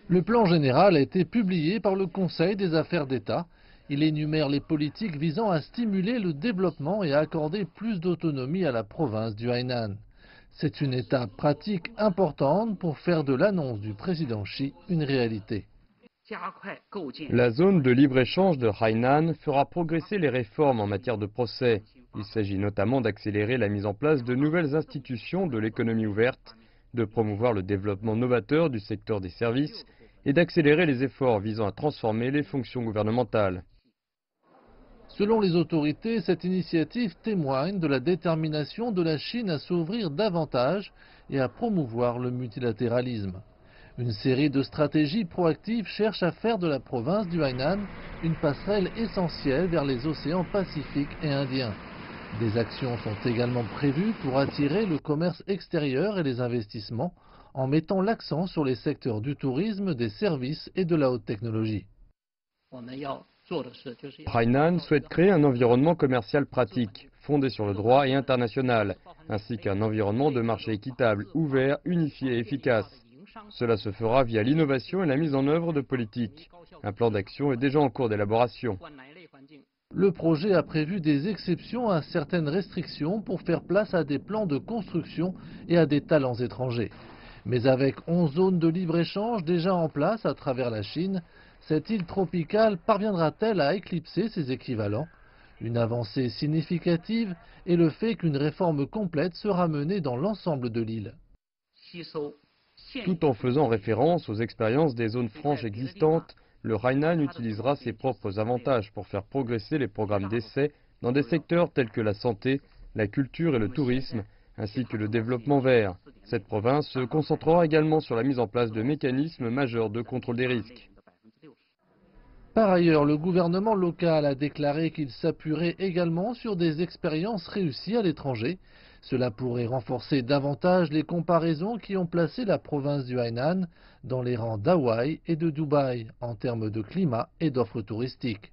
Le plan général a été publié par le Conseil des affaires d'État. Il énumère les politiques visant à stimuler le développement et à accorder plus d'autonomie à la province du Hainan. C'est une étape pratique importante pour faire de l'annonce du président Xi une réalité. La zone de libre-échange de Hainan fera progresser les réformes en matière de procès. Il s'agit notamment d'accélérer la mise en place de nouvelles institutions de l'économie ouverte, de promouvoir le développement novateur du secteur des services et d'accélérer les efforts visant à transformer les fonctions gouvernementales. Selon les autorités, cette initiative témoigne de la détermination de la Chine à s'ouvrir davantage et à promouvoir le multilatéralisme. Une série de stratégies proactives cherche à faire de la province du Hainan une passerelle essentielle vers les océans Pacifique et Indien. Des actions sont également prévues pour attirer le commerce extérieur et les investissements en mettant l'accent sur les secteurs du tourisme, des services et de la haute technologie. Hainan souhaite créer un environnement commercial pratique, fondé sur le droit et international, ainsi qu'un environnement de marché équitable, ouvert, unifié et efficace. Cela se fera via l'innovation et la mise en œuvre de politiques. Un plan d'action est déjà en cours d'élaboration. Le projet a prévu des exceptions à certaines restrictions pour faire place à des plans de construction et à des talents étrangers. Mais avec 11 zones de libre-échange déjà en place à travers la Chine, cette île tropicale parviendra-t-elle à éclipser ses équivalents? Une avancée significative est le fait qu'une réforme complète sera menée dans l'ensemble de l'île. Tout en faisant référence aux expériences des zones franches existantes, le Hainan utilisera ses propres avantages pour faire progresser les programmes d'essai dans des secteurs tels que la santé, la culture et le tourisme, ainsi que le développement vert. Cette province se concentrera également sur la mise en place de mécanismes majeurs de contrôle des risques. Par ailleurs, le gouvernement local a déclaré qu'il s'appuierait également sur des expériences réussies à l'étranger. Cela pourrait renforcer davantage les comparaisons qui ont placé la province du Hainan dans les rangs d'Hawaï et de Dubaï en termes de climat et d'offres touristiques.